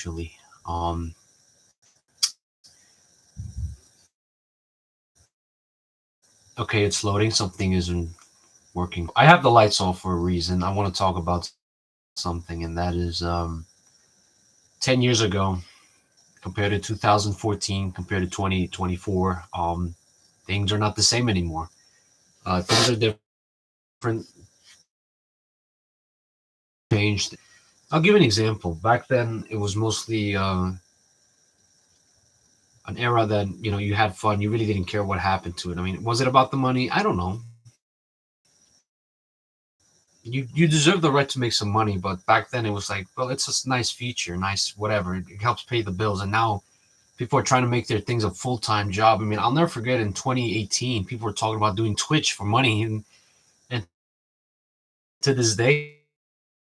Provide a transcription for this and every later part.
actually. Um, okay, it's loading. Something isn't working. I have the lights off for a reason. I want to talk about something, and that is 10 years ago compared to 2014, compared to 2024. Things are not the same anymore. Things are different. Changed. I'll give an example. Back then, it was mostly an era that you had fun. You really didn't care what happened to it. I mean, was it about the money? I don't know. You deserve the right to make some money, but back then it was like, well, it's a nice feature, nice whatever. It helps pay the bills, and now people are trying to make their things a full-time job. I mean, I'll never forget in 2018, people were talking about doing Twitch for money, and to this day,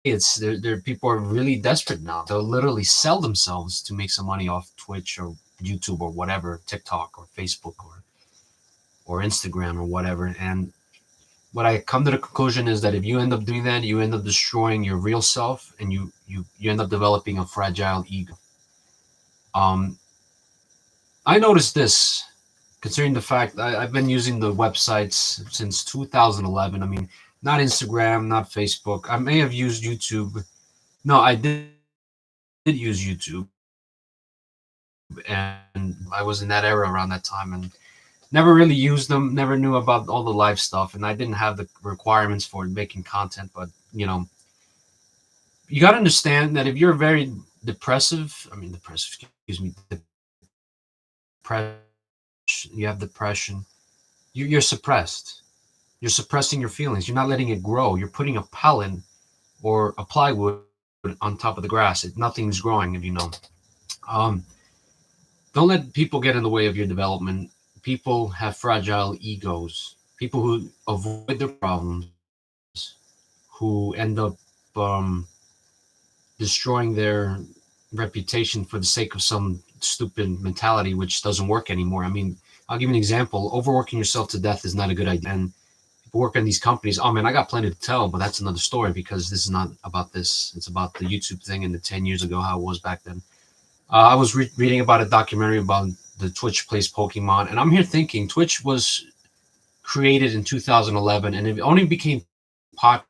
it's there. People are really desperate now. They'll literally sell themselves to make some money off Twitch or YouTube or whatever, TikTok or Facebook or Instagram or whatever. And what I come to the conclusion is that if you end up doing that, you end up destroying your real self, and you end up developing a fragile ego. Um, I noticed this, considering the fact I've been using the websites since 2011. I mean, not Instagram, not Facebook. I may have used YouTube. No, I did use YouTube, and I was in that era around that time, and never really used them. Never knew about all the live stuff, and I didn't have the requirements for making content. But you got to understand that if you're very depressive, I mean, depressive, excuse me, depression, you have depression, you're suppressed. You're suppressing your feelings. You're not letting it grow. You're putting a pallet or a plywood on top of the grass. Nothing's growing, if you know. Um, don't let people get in the way of your development. People have fragile egos. People who avoid their problems, who end up um, destroying their reputation for the sake of some stupid mentality which doesn't work anymore. I mean, I'll give you an example. Overworking yourself to death is not a good idea. And people work in these companies. Oh man, I got plenty to tell, but that's another story because this is not about this. It's about the YouTube thing and the 10 years ago, how it was back then. I was reading about a documentary about the Twitch plays Pokemon, and I'm here thinking Twitch was created in 2011 and it only became popular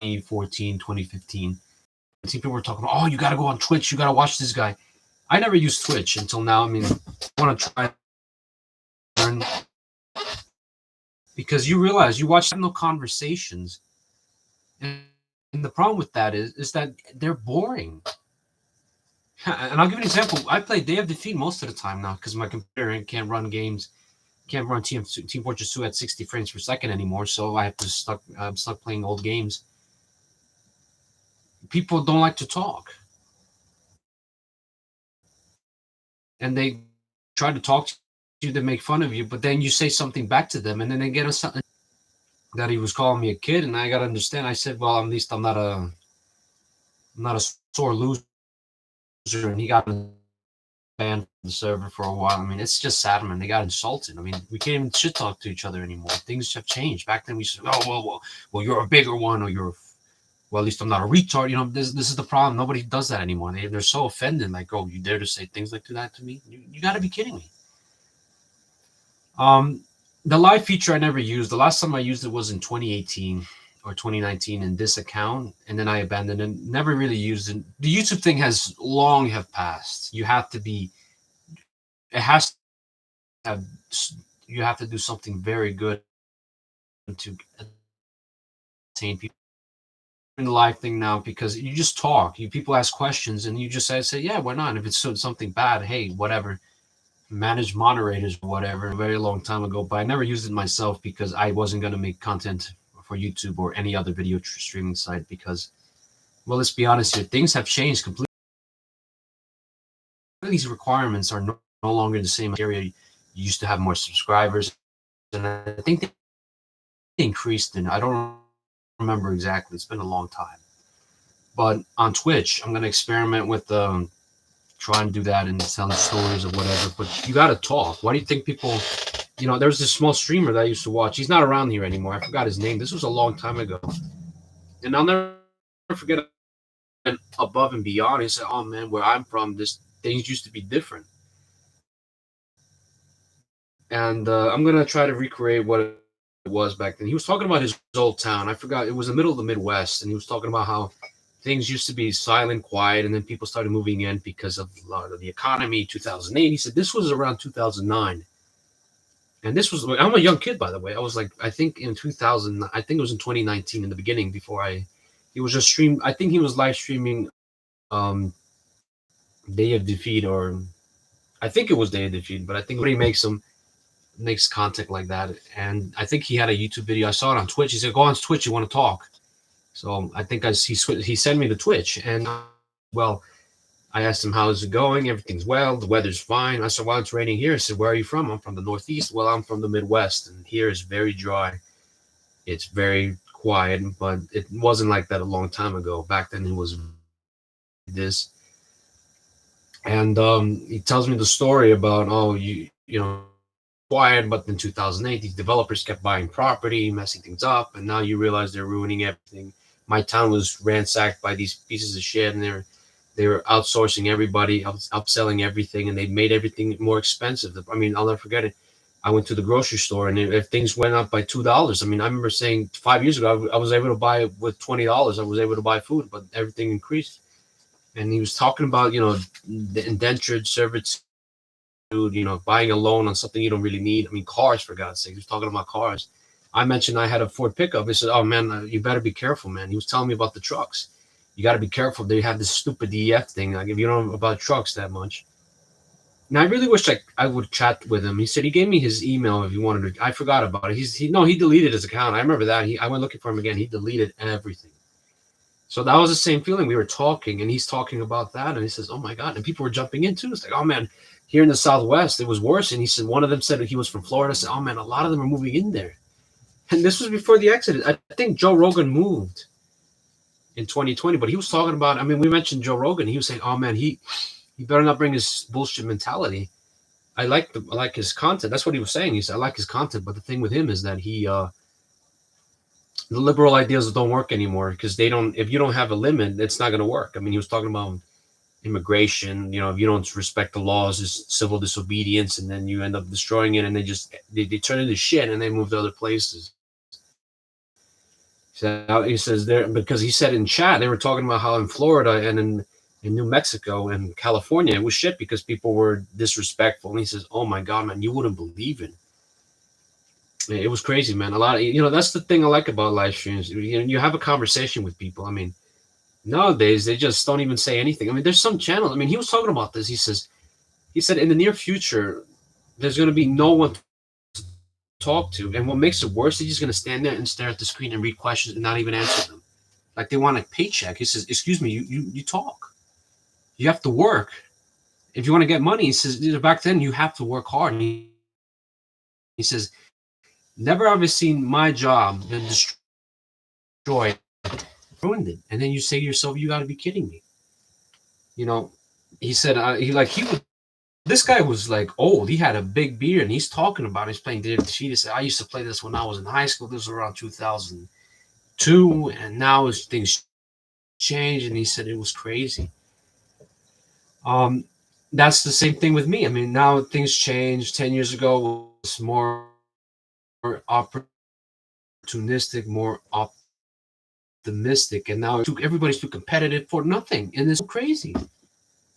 2014, 2015. I see people were talking about, oh, you got to go on Twitch, you got to watch this guy. I never used Twitch until now. I mean, I want to try and learn because you realize you watch no conversations, and the problem with that is that they're boring. And I'll give you an example. I play Day of Defeat most of the time now because my computer can't run games, can't run Team Fortress 2 at 60 frames per second anymore. So I'm stuck playing old games. People don't like to talk, and they try to talk to you, they make fun of you, but then you say something back to them, and then they get us something that he was calling me a kid, and I got to understand. I said, well, at least I'm not a sore loser, and he got banned from the server for a while. I mean, it's just sad, man. They got insulted. I mean, we can't even shit talk to each other anymore. Things have changed. Back then, we said, oh, well, you're a bigger one, or well, at least I'm not a retard. This is the problem. Nobody does that anymore. They're so offended. Like, oh, you dare to say things like that to me? You got to be kidding me. Um, the live feature I never used. The last time I used it was in 2018 or 2019 in this account, and then I abandoned it. Never really used it. The YouTube thing has long have passed. You have to be. It has to have. You have to do something very good to attain people in the live thing now because you just talk. People ask questions and you just say yeah, why not? If it's something bad, hey, whatever. Manage moderators or whatever a very long time ago, but I never used it myself because I wasn't going to make content for YouTube or any other video streaming site because, well, let's be honest here, things have changed completely. These requirements are no longer the same area. You used to have more subscribers, and I think they increased, and I don't remember exactly. It's been a long time. But on Twitch, I'm going to experiment with try and do that and telling stories or whatever. But you got to talk. Why do you think people? There's this small streamer that I used to watch. He's not around here anymore. I forgot his name. This was a long time ago, and I'll never forget. I above and beyond. He said, "Oh man, where I'm from, this things used to be different." And I'm gonna try to recreate what it was back then. He was talking about his old town. I forgot, it was the middle of the Midwest, and he was talking about how things used to be silent, quiet, and then people started moving in because of the economy. 2008. He said this was around 2009, and this was, I'm a young kid, by the way. I was like, I think in 2000, I think it was in 2019 in the beginning, before I, he was just stream. I think he was live streaming um Day of Defeat, or I think it was Day of Defeat, but I think when he makes content like that. And I think he had a YouTube video. I saw it on Twitch. He said, "Go on Twitch. You want to talk?" So I think he sent me the Twitch, and well, I asked him, "How is it going?" "Everything's well. The weather's fine." I said, "Well, it's raining here." I said, "Where are you from?" "I'm from the Northeast." "Well, I'm from the Midwest, and here is very dry. It's very quiet, but it wasn't like that a long time ago. Back then, it was this." And he tells me the story about, oh, you know, quiet, but in 2008, these developers kept buying property, messing things up, and now you realize they're ruining everything. My town was ransacked by these pieces of shit, and they were outsourcing everybody, upselling everything, and they made everything more expensive. I mean, I'll never forget it. I went to the grocery store, and if things went up by $2, I mean, I remember saying 5 years ago, I was able to buy with $20. I was able to buy food, but everything increased. And he was talking about, the indentured servitude, buying a loan on something you don't really need. I mean, cars, for God's sake. He was talking about cars. I mentioned I had a Ford pickup. He said, "Oh man, you better be careful, man." He was telling me about the trucks. You got to be careful. They have this stupid DEF thing. Like, if you don't know about trucks that much. Now I really wish I would chat with him. He said he gave me his email if you wanted to. I forgot about it. He deleted his account. I remember that. I went looking for him again. He deleted everything. So that was the same feeling. We were talking, and he's talking about that, and he says, "Oh my God!" And people were jumping in too. It's like, "Oh man, here in the Southwest, it was worse." And he said one of them said he was from Florida. I said, "Oh man, a lot of them are moving in there." And this was before the exodus. I think Joe Rogan moved in 2020, but he was talking about. I mean, we mentioned Joe Rogan. He was saying, "Oh man, he better not bring his bullshit mentality." I like his content. That's what he was saying. He said, "I like his content," but the thing with him is that the liberal ideas don't work anymore, because they don't. If you don't have a limit, it's not going to work. I mean, he was talking about immigration. If you don't respect the laws, it's civil disobedience, and then you end up destroying it, and they turn into shit, and they move to other places. So he says there, because he said in chat they were talking about how in Florida and in New Mexico and California it was shit because people were disrespectful. And he says, "Oh my God, man, you wouldn't believe it." It was crazy, man. A lot of, that's the thing I like about live streams. You have a conversation with people. I mean, nowadays they just don't even say anything. I mean, there's some channels. I mean, he was talking about this. He said in the near future, there's going to be no one to talk to, and what makes it worse, he's just going to stand there and stare at the screen and read questions and not even answer them, like they want a paycheck. He says, "Excuse me, you talk. You have to work if you want to get money." He says, "Back then you have to work hard." And he says, "Never ever seen my job been destroyed, ruined it." And then you say to yourself, "You got to be kidding me." You know, he said he would. This guy was like old. He had a big beard, and he's talking about he's playing David She. He said, "I used to play this when I was in high school. This was around 2002, and now as things change." And he said it was crazy. Um, that's the same thing with me. I mean, now things change. 10 years ago it was more opportunistic, more optimistic, and now everybody's too competitive for nothing, and it's so crazy.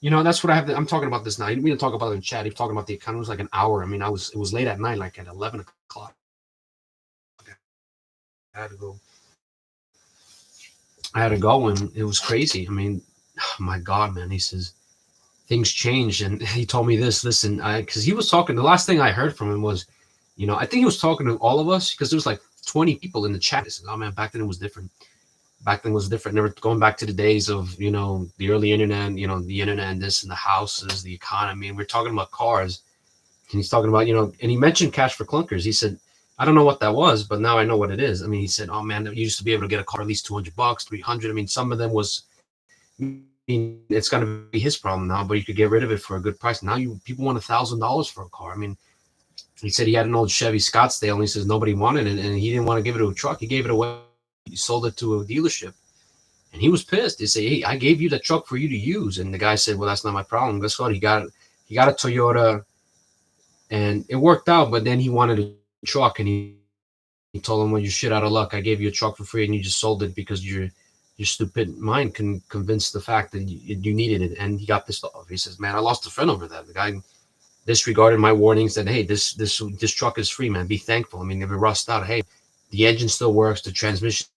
That's what I have. I'm talking about this now. We didn't talk about it in chat. He's talking about the economy. It was like an hour. I mean, it was late at night, like at 11 o'clock. I had to go. And it was crazy. I mean, oh my God, man. He says things changed, and he told me this. Listen, because he was talking. The last thing I heard from him was, I think he was talking to all of us, because there was like 20 people in the chat. He said, "Oh man, back then it was different. Back then was different." They were going back to the days of, the early internet, the internet and this and the houses, the economy. And we're talking about cars. And he's talking about, and he mentioned Cash for Clunkers. He said, "I don't know what that was, but now I know what it is." I mean, he said, "Oh man, you used to be able to get a car at least $200, 300. I mean, some of them was, I mean, it's going to be his problem now, but you could get rid of it for a good price. Now people want $1,000 for a car. I mean," he said he had an old Chevy Scottsdale, and he says nobody wanted it, and he didn't want to give it to a truck. He gave it away. He sold it to a dealership. And he was pissed. They say, "Hey, I gave you the truck for you to use." And the guy said, "Well, that's not my problem." Guess what? He got a Toyota, and it worked out. But then he wanted a truck, and he told him, "Well, you're shit out of luck. I gave you a truck for free, and you just sold it because your stupid mind can convince the fact that you needed it." And he got pissed off. He says, "Man, I lost a friend over that. The guy disregarded my warnings that, hey, this truck is free, man. Be thankful. I mean, if it rusts out, hey, the engine still works, the transmission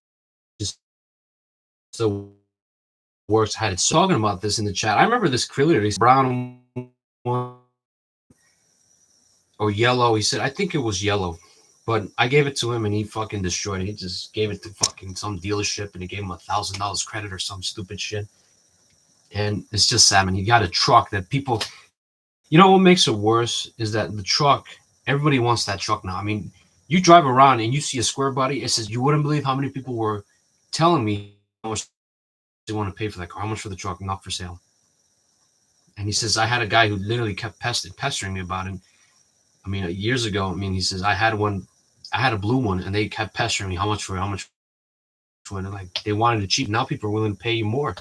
still works." Had it talking about this in the chat. I remember this clearly. Brown one or yellow. He said, I think it was yellow. But I gave it to him and he fucking destroyed it. He just gave it to fucking some dealership and he gave him $1,000 credit or some stupid shit. And it's just sad, man. He got a truck that people, you know what makes it worse is that the truck, everybody wants that truck now. I mean, you drive around and you see a square body. It says, you wouldn't believe how many people were telling me how much they want to pay for that car, how much for the truck, not for sale. And he says, I had a guy who literally kept pestering me about it. I mean, years ago, I mean, he says, I had a blue one and they kept pestering me, how much for it? And like, they wanted it cheap. Now people are willing to pay you more.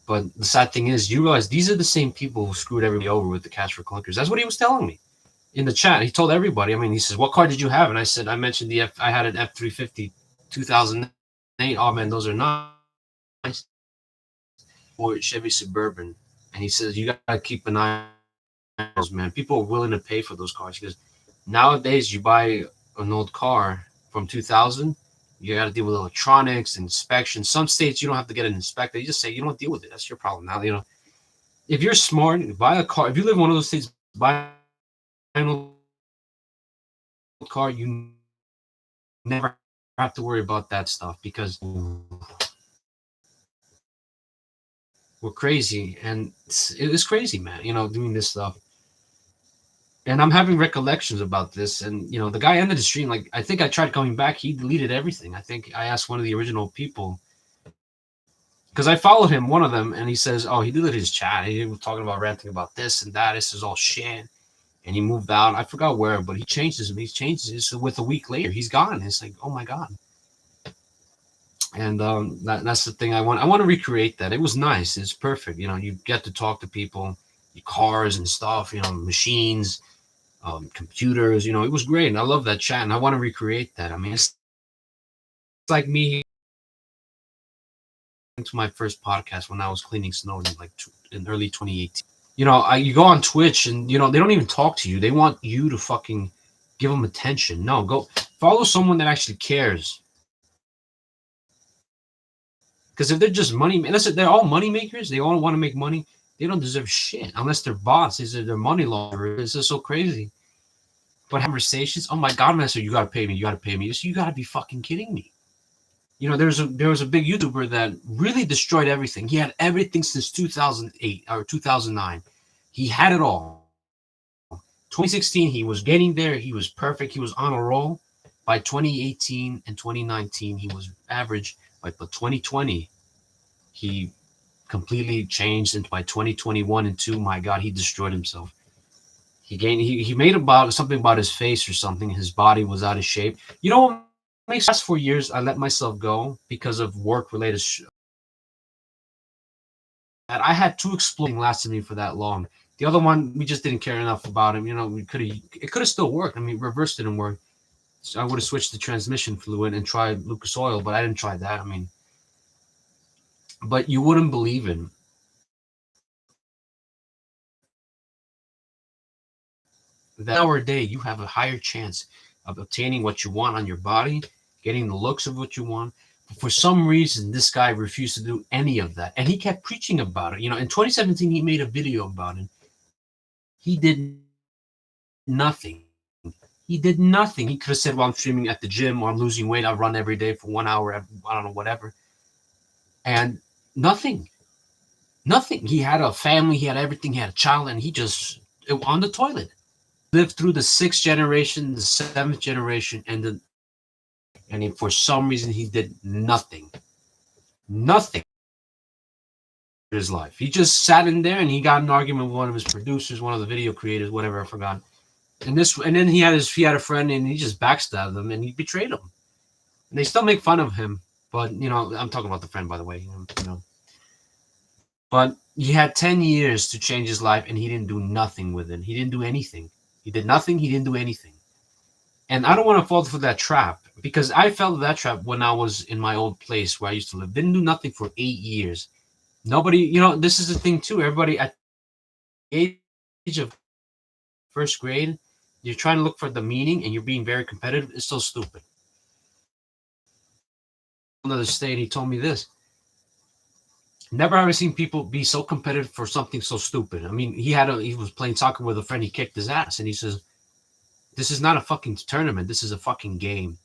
But the sad thing is, you realize these are the same people who screwed everybody over with the cash for clunkers. That's what he was telling me in the chat. He told everybody. I mean, he says, what car did you have? And I said, I mentioned I had an F350 2008. Oh, man, those are nice. Or Chevy Suburban. And he says, you got to keep an eye on those, man. People are willing to pay for those cars. Because nowadays, you buy an old car from 2000, you got to deal with electronics, inspection. Some states, you don't have to get an inspector. You just say, you don't deal with it. That's your problem. Now, you know, if you're smart, buy a car. If you live in one of those states, buy an old car. You never have to worry about that stuff because we're crazy. And it is crazy, man, you know, doing this stuff. And I'm having recollections about this. And, you know, the guy ended the stream. Like, I think I tried coming back. He deleted everything. I think I asked one of the original people, because I followed him, one of them, and he says, oh, he deleted his chat. He was talking about ranting about this and that. This is all shit. And he moved out. I forgot where, but he changed his. So with a week later, he's gone. It's like, oh my God. And that's the thing I want. I want to recreate that. It was nice. It's perfect. You know, you get to talk to people, your cars and stuff, you know, machines, computers, you know, it was great. And I love that chat. And I want to recreate that. I mean, it's like me to my first podcast when I was cleaning snow in early 2018. You know, you go on Twitch and, you know, they don't even talk to you. They want you to fucking give them attention. No, go follow someone that actually cares. Because if they're just money, listen, they're all money makers. They all want to make money. They don't deserve shit unless they're bots. They're money launderers. This is so crazy. But conversations, oh my God, Master, you got to pay me. You got to pay me. You got to be fucking kidding me. You know, there was a big YouTuber that really destroyed everything. He had everything since 2008 or 2009. He had it all. 2016, he was getting there. He was perfect. He was on a roll. By 2018 and 2019, he was average. But 2020, he completely changed. And by 2021 and 2, my God, he destroyed himself. He made something about his face or something. His body was out of shape. You know what makes last 4 years I let myself go because of work related. And I had 2 exploding lasted me for that long. The other one, we just didn't care enough about him. You know, it could have still worked. I mean, reverse didn't work. So I would have switched the transmission fluid and tried Lucas Oil, but I didn't try that. I mean, but you wouldn't believe it. That hour a day, you have a higher chance of obtaining what you want on your body, getting the looks of what you want. But for some reason, this guy refused to do any of that. And he kept preaching about it. You know, in 2017, he made a video about it. He did nothing. He did nothing. He could have said, well, I'm streaming at the gym or I'm losing weight. I run every day for 1 hour. I don't know, whatever. And nothing. He had a family. He had everything. He had a child. And he just on the toilet. Lived through the 6th generation, the 7th generation, and for some reason he did nothing in his life. He just sat in there and he got an argument with one of his producers, one of the video creators, whatever, I forgot. And then he had a friend and he just backstabbed him and he betrayed him. And they still make fun of him. But I'm talking about the friend, by the way. But he had 10 years to change his life, and he didn't do nothing with it. He didn't do anything. He did nothing. He didn't do anything. And I don't want to fall for that trap because I fell for that trap when I was in my old place where I used to live. Didn't do nothing for 8 years. Nobody, this is the thing too. Everybody at the age of first grade, you're trying to look for the meaning and you're being very competitive. It's so stupid. Another state, he told me this. Never have I seen people be so competitive for something so stupid. I mean, he was playing soccer with a friend. He kicked his ass, and he says, "This is not a fucking tournament. This is a fucking game.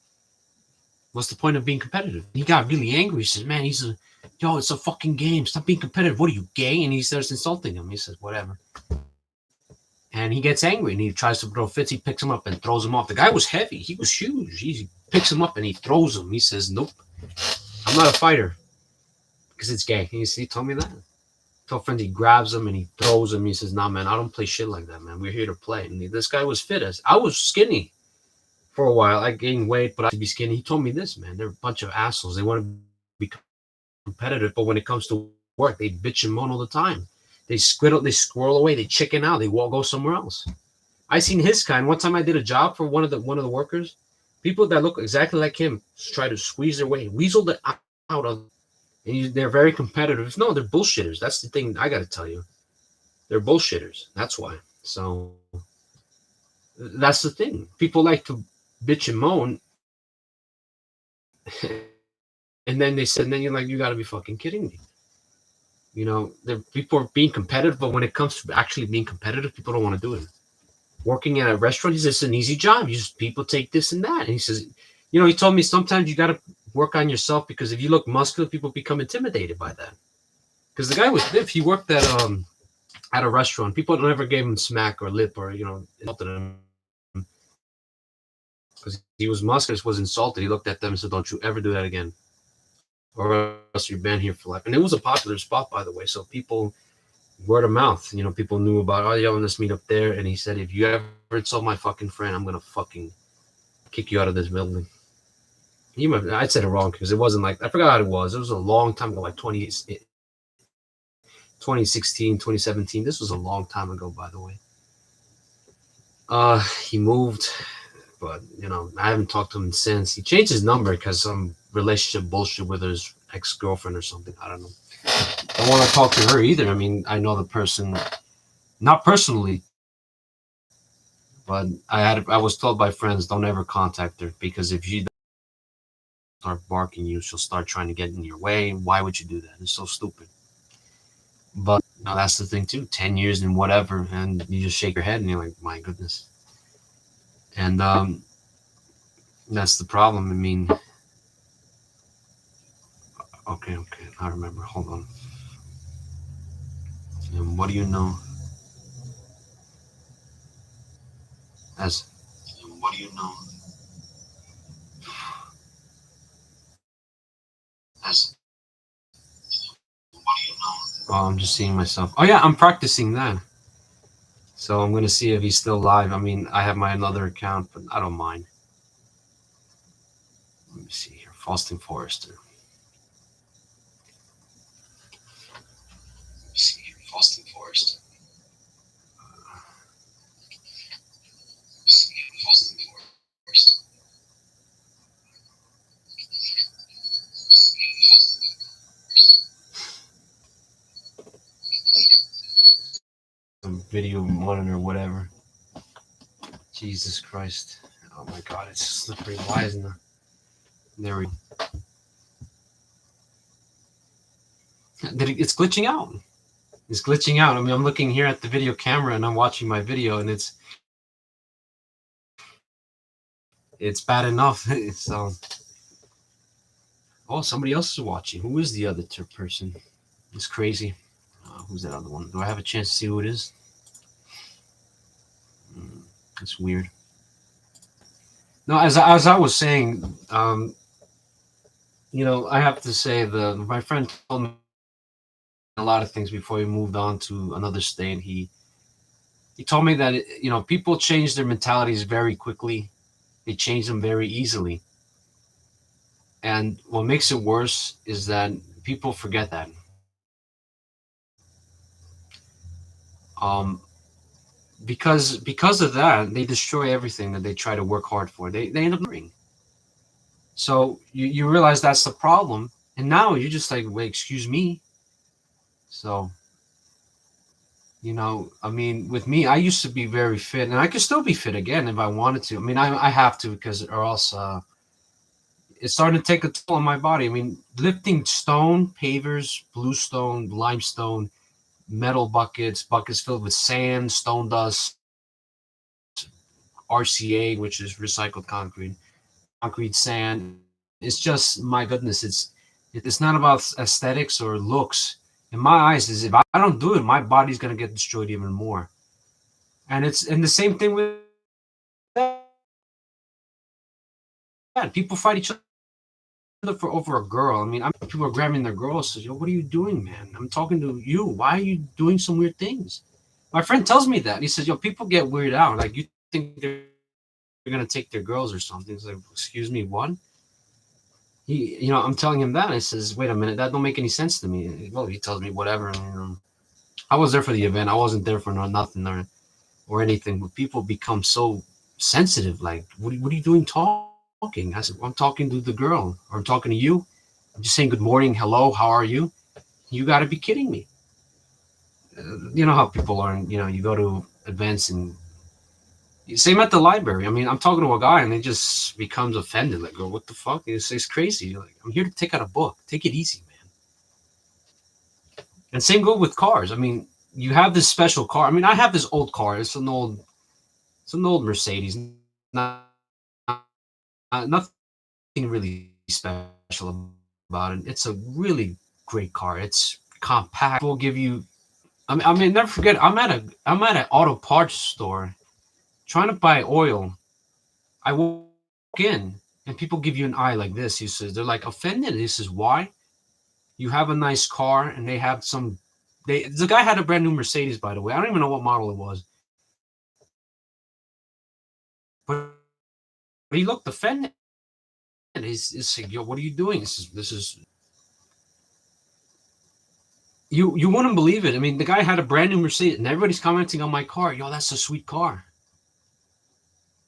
What's the point of being competitive?" He got really angry. He says, "Man, yo, it's a fucking game. Stop being competitive. What are you, gay?" And he starts insulting him. He says, "Whatever." And he gets angry and he tries to throw fits. He picks him up and throws him off. The guy was heavy. He was huge. He picks him up and he throws him. He says, "Nope, I'm not a fighter because it's gay." He told me that. Tell friends, he grabs him and he throws him. He says, "Nah, man, I don't play shit like that, man. We're here to play." And this guy was fit as I was skinny for a while. I gained weight, but I to be skinny. He told me this, man. They're a bunch of assholes. They want to be competitive, but when it comes to work, they bitch and moan all the time. They squirrel away, they chicken out, they go somewhere else. I seen his kind. One time I did a job for one of the workers. People that look exactly like him try to squeeze their way, weasel it out of, and they're very competitive. No, they're bullshitters. That's the thing I got to tell you. They're bullshitters. That's why. So that's the thing. People like to bitch and moan, and then they said, and then you're like, you got to be fucking kidding me. People are being competitive, but when it comes to actually being competitive, people don't want to do it. Working at a restaurant, he says it's an easy job. People take this and that. And he says, he told me sometimes you got to work on yourself because if you look muscular, people become intimidated by that. Because the guy was stiff. He worked at a restaurant. People never gave him smack or lip or insulted him because he was muscular. Was insulted. He looked at them and said, "Don't you ever do that again, or else you're banned here for life." And it was a popular spot, by the way. So people, word of mouth, people knew about. Oh, yeah, let's meet up there. And he said, "If you ever insult my fucking friend, I'm gonna fucking kick you out of this building." I said it wrong because it wasn't like I forgot how it was. It was a long time ago, like 2016, 2017. This was a long time ago, by the way. He moved, but I haven't talked to him since. He changed his number because some relationship bullshit with his ex-girlfriend or something. I don't know. I don't want to talk to her either. I mean, I know the person, not personally, but I was told by friends, don't ever contact her because if she start barking you, she'll start trying to get in your way. Why would you do that? It's so stupid. But that's the thing too. 10 years and whatever, and you just shake your head and you're like, my goodness. And that's the problem. I mean, okay, I remember. Hold on. And what do you know? As what do you know? As what do you know? Oh, I'm just seeing myself. Oh yeah, I'm practicing that. So I'm gonna see if he's still live. I mean, I have my another account, but I don't mind. Let me see here. Faustin Forrester. Let me see here. Faustin Forrester. Faustin Forrester. Some video monitor, whatever. Jesus Christ. Oh my God, it's slippery. Why isn't there? There we go. It's glitching out. It's glitching out. I mean, I'm looking here at the video camera and I'm watching my video and it's bad enough. So, oh, somebody else is watching. Who is the other person? It's crazy. Who's that other one? Do I have a chance to see who it is? It's weird. No, as I was saying, I have to say my friend told me a lot of things before he moved on to another state. He told me that people change their mentalities very quickly. They change them very easily. And what makes it worse is that people forget that. Um, because of that, they destroy everything that they try to work hard for. They end up losing. So you realize that's the problem, and now you're just like, wait, excuse me. So I mean, with me, I used to be very fit, and I could still be fit again if I wanted to. I mean, I have to, because or else it's starting to take a toll on my body. I mean, lifting stone, pavers, bluestone, limestone, metal buckets filled with sand, stone dust, RCA, which is recycled concrete, sand. It's just, my goodness, it's not about aesthetics or looks. In my eyes, is if I don't do it, my body's gonna get destroyed even more. And the same thing with that. People fight each other for over a girl. I mean, people are grabbing their girls. Says, yo, what are you doing, man? I'm talking to you. Why are you doing some weird things? My friend tells me that. He says, yo, people get weirded out. Like, you think they're gonna take their girls or something. It's like, excuse me, what? I'm telling him that. I says, wait a minute, that don't make any sense to me. Well, he tells me whatever. And, I was there for the event. I wasn't there for nothing or anything. But people become so sensitive. Like, what are you doing talking? I said, well, I'm talking to the girl, or I'm talking to you. I'm just saying good morning, hello, how are you? You got to be kidding me. You know how people are. You go to events and same at the library. I mean, I'm talking to a guy and he just becomes offended. Like, oh, what the fuck? It's crazy. Like, I'm here to take out a book. Take it easy, man. And same go with cars. I mean, you have this special car. I mean, I have this old car. It's an old Mercedes. Nothing really special about it. It's a really great car. It's compact. Will give you. I mean, never forget. I'm at an auto parts store trying to buy oil. I walk in and people give you an eye like this. He says they're like offended. He says, why? You have a nice car and they have some. The guy had a brand new Mercedes, by the way. I don't even know what model it was, but he looked offended. He's like, yo, what are you doing? This is you wouldn't believe it. I mean, the guy had a brand new Mercedes, and everybody's commenting on my car. Yo, that's a sweet car.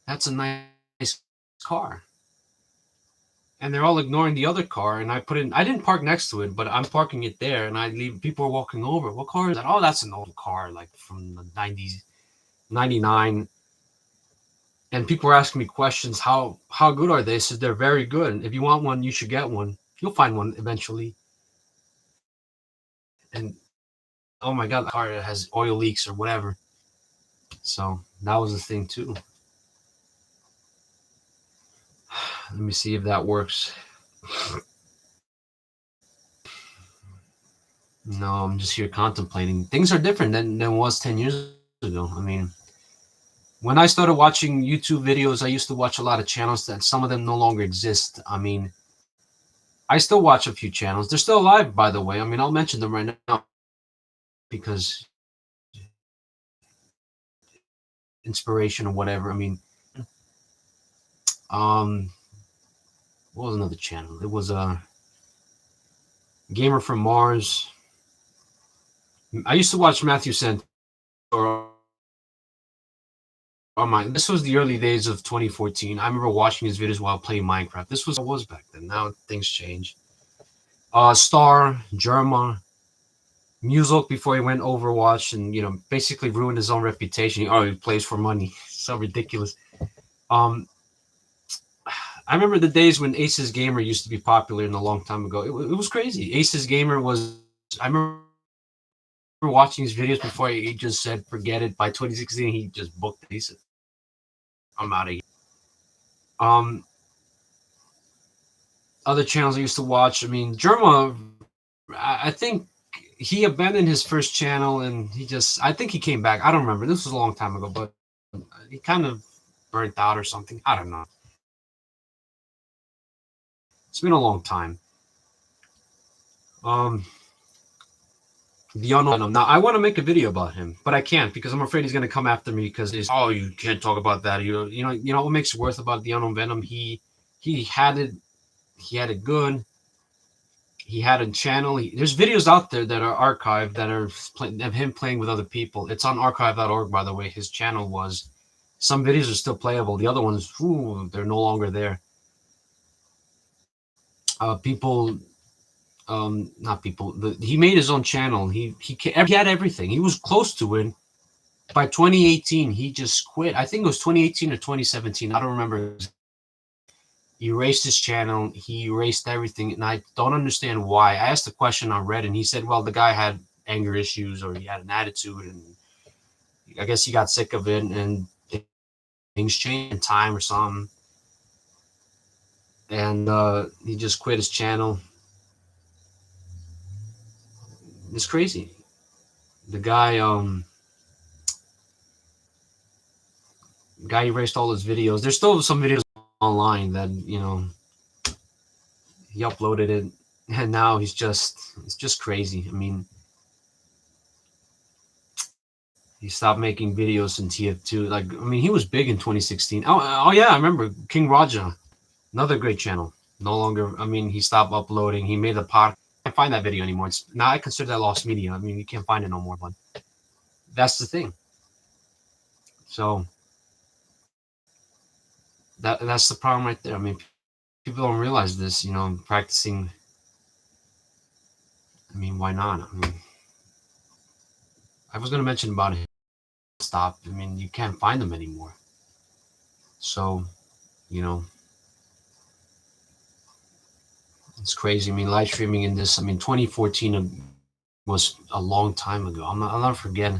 That's a nice car. And they're all ignoring the other car. And I didn't park next to it, but I'm parking it there. And I leave. People are walking over. What car is that? Oh, that's an old car, like from the 90s, 99. And people are asking me questions. How good are they? So they're very good. If you want one, you should get one. You'll find one eventually. And oh my god, the car has oil leaks or whatever. So that was the thing too. Let me see if that works. No, I'm just here contemplating. Things are different than it was 10 years ago. I mean, when I started watching YouTube videos, I used to watch a lot of channels that some of them no longer exist. I mean, I still watch a few channels. They're still alive, by the way. I mean, I'll mention them right now because inspiration or whatever. I mean, um, what was another channel? It was a Gamer from Mars. I used to watch Matthew Santor. Oh my! This was the early days of 2014. I remember watching his videos while playing Minecraft. This was how it was back then. Now things change. Star, Germa, Music before he went Overwatch and basically ruined his own reputation. Oh, he plays for money. So ridiculous. Um, I remember the days when Aces Gamer used to be popular in a long time ago. It was crazy. Aces Gamer was. I remember watching his videos before he just said, "Forget it." By 2016, he just booked Aces. I'm out of here. Um, Other channels I used to watch. I mean, Germa. I think he abandoned his first channel and I think he came back. I don't remember. This was a long time ago, but he kind of burnt out or something. I don't know. It's been a long time. Um, the unknown. Now I want to make a video about him, but I can't because I'm afraid he's going to come after me because oh, you can't talk about that. You know what makes it worse about the unknown Venom? He had it He had it good. He had a channel. There's videos out there that are archived that are of him playing with other people. It's on archive.org, by the way. His channel was. Some videos are still playable. The other ones, ooh, they're no longer there. People, not people. He made his own channel. He had everything. He was close to it. By 2018, he just quit. I think it was 2018 or 2017. I don't remember. He erased his channel. He erased everything, and I don't understand why. I asked the question on Reddit, and he said, "Well, the guy had anger issues, or he had an attitude, and I guess he got sick of it, and things changed in time or something." And he just quit his channel. It's crazy. The guy erased all his videos. There's still some videos online that he uploaded it, and now it's just crazy. I mean, he stopped making videos in TF2. Like, I mean, he was big in 2016. Oh yeah, I remember King Raja, another great channel. No longer. I mean, he stopped uploading. He made a podcast. I can't find that video anymore. It's now I consider that lost media. I mean, you can't find it no more. But that's the thing. So that's the problem right there. I mean, people don't realize this. Practicing. I mean, why not? I mean, I was going to mention about it. Stop. I mean, you can't find them anymore. So, you know, it's crazy. I mean, live streaming in this. I mean, 2014 was a long time ago. I'll not forget.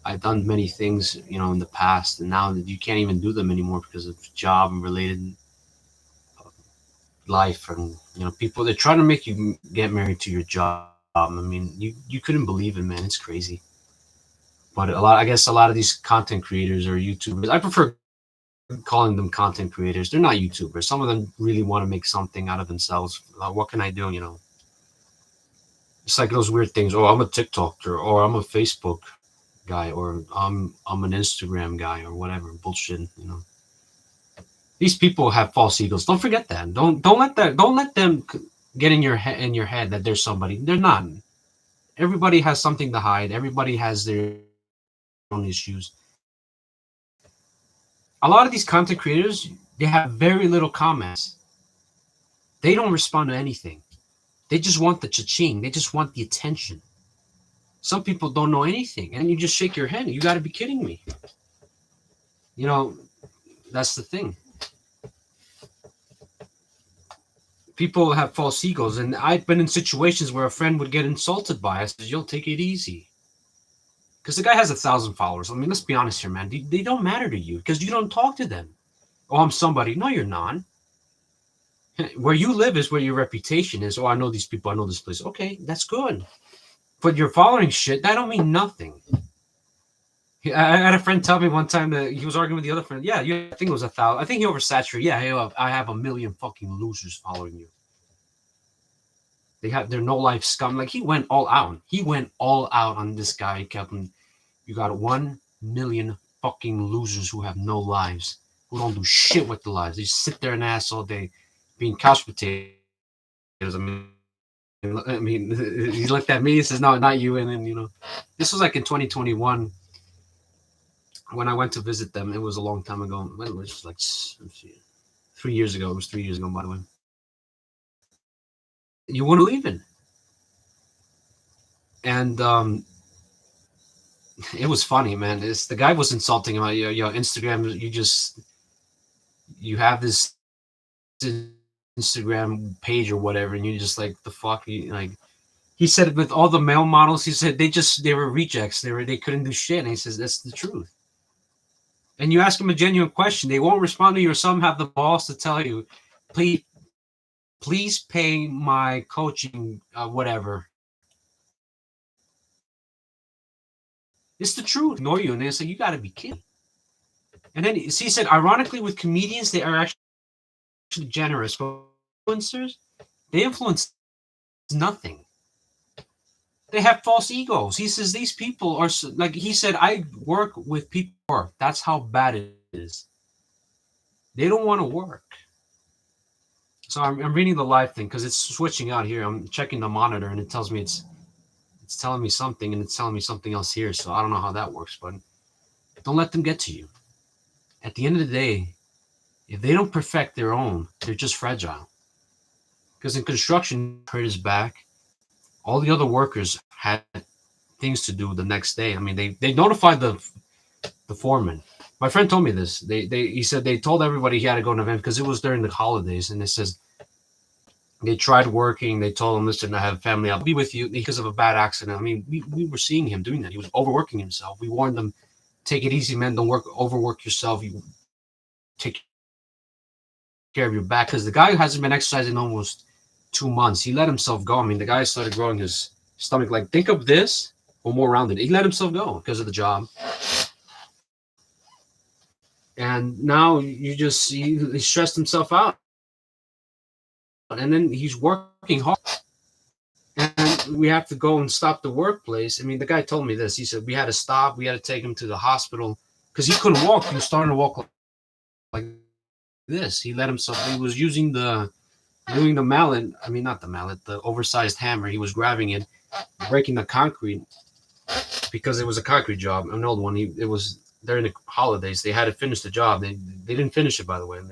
I've done many things, in the past, and now you can't even do them anymore because of job and related life, and people they're trying to make you get married to your job. I mean, you couldn't believe it, man. It's crazy. But I guess a lot of these content creators or YouTubers, I prefer calling them content creators. They're not YouTubers. Some of them really want to make something out of themselves. What can I do? It's like those weird things. Oh, I'm a TikToker, or I'm a Facebook guy, or I'm an Instagram guy, or whatever bullshit. These people have false egos. Don't forget that. Don't let them get in your head that there's somebody. They're not. Everybody has something to hide. Everybody has their own issues. A lot of these content creators, they have very little comments. They don't respond to anything. They just want the cha-ching. They just want the attention. Some people don't know anything, and you just shake your head. You got to be kidding me. That's the thing. People have false egos, and I've been in situations where a friend would get insulted by us. You'll take it easy. Because the guy has 1,000 followers. I mean, let's be honest here, man. They don't matter to you because you don't talk to them. Oh, I'm somebody. No, you're not. Where you live is where your reputation is. Oh, I know these people. I know this place. Okay, that's good. But you're following shit. That don't mean nothing. I had a friend tell me one time that he was arguing with the other friend. Yeah, I think it was 1,000. I think he oversaturated. Yeah, I have 1,000,000 fucking losers following you. They're no life scum. Like, he went all out. He went all out on this guy. He kept him. You got 1,000,000 fucking losers who have no lives, who don't do shit with their lives. They just sit there and ass all day, being couch potatoes. I mean, he looked at me. He says, "No, not you." And then this was like in 2021 when I went to visit them. It was a long time ago. It was like 3 years ago. It was 3 years ago, by the way. You wouldn't believe it. And it was funny, man. The guy was insulting him. Your Instagram, you have this Instagram page or whatever, and you're just like, the fuck, like. He said with all the male models, he said they were rejects. They couldn't do shit. And he says that's the truth. And you ask them a genuine question, they won't respond to you, or some have the balls to tell you, please pay my coaching, whatever. It's the truth. Ignore you, and they say, you got to be kidding. And then he said, ironically, with comedians, they are actually generous. But influencers, they influence nothing. They have false egos. He says these people are like, he said, I work with people. That's how bad it is. They don't want to work. So I'm reading the live thing because it's switching out here. I'm checking the monitor and it tells me it's telling me something and it's telling me something else here. So I don't know how that works, but don't let them get to you. At the end of the day, if they don't perfect their own, they're just fragile. Because in construction, hurt his back. All the other workers had things to do the next day. I mean, they notified the foreman. My friend told me this. He said they told everybody he had to go to an event because it was during the holidays, and it says they tried working. They told him, listen, I have family. I'll be with you because of a bad accident. I mean, we were seeing him doing that. He was overworking himself. We warned them, take it easy, man. Don't overwork yourself. You take care of your back. Because the guy who hasn't been exercising almost 2 months, he let himself go. I mean, the guy started growing his stomach. Like, think of this or more rounded. He let himself go because of the job. And now you just see he stressed himself out. And then he's working hard. And we have to go and stop the workplace. I mean, the guy told me this. He said we had to stop. We had to take him to the hospital because he couldn't walk. He was starting to walk like this. He let himself. He was doing the mallet. I mean, not the mallet, the oversized hammer. He was grabbing it, breaking the concrete because it was a concrete job, an old one. It was during the holidays. They had to finish the job. They didn't finish it, by the way. And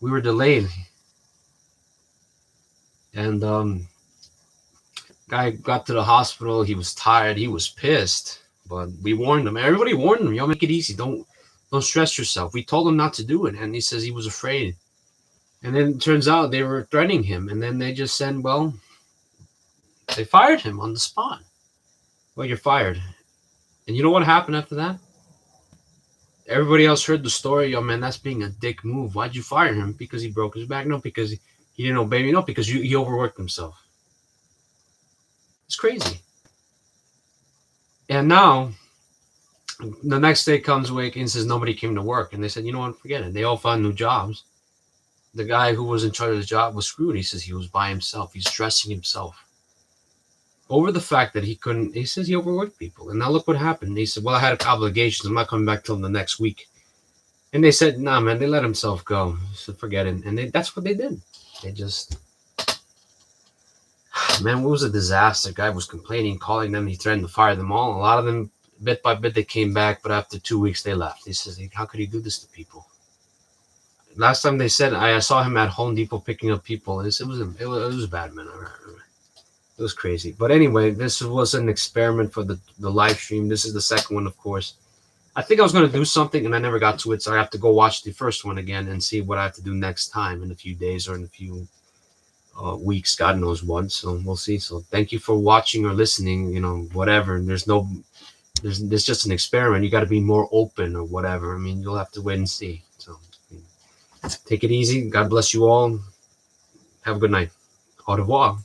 we were delayed. And guy got to the hospital. He was tired. He was pissed. But we warned him. Everybody warned him. Yo, make it easy. Don't stress yourself. We told him not to do it, and he says he was afraid. And then it turns out they were threatening him, and then they just said, well, they fired him on the spot. Well, you're fired. And you know what happened after that? Everybody else heard the story. Yo, man, that's being a dick move. Why'd you fire him? Because he broke his back? No, because he didn't obey me? No, because he overworked himself. It's crazy. And now, the next day comes awake and says nobody came to work. And they said, you know what, forget it. They all found new jobs. The guy who was in charge of the job was screwed. He says he was by himself. He's stressing himself over the fact that he couldn't. He says he overworked people. And now look what happened. He said, well, I had obligations. I'm not coming back till the next week. And they said, nah, man, they let himself go. So forget it. And that's what they did. They just, man, it was a disaster. Guy was complaining, calling them. He threatened to fire them all. A lot of them, bit by bit, they came back. But after 2 weeks, they left. He says, how could he do this to people? Last time they said, I saw him at Home Depot picking up people. And it was bad, man. It was crazy. But anyway, this was an experiment for the live stream. This is the second one, of course. I think I was going to do something, and I never got to it. So I have to go watch the first one again and see what I have to do next time in a few days or in a few weeks. God knows what. So we'll see. So thank you for watching or listening. You know, whatever. There's just an experiment. You got to be more open or whatever. I mean, you'll have to wait and see. So take it easy. God bless you all. Have a good night. Au revoir.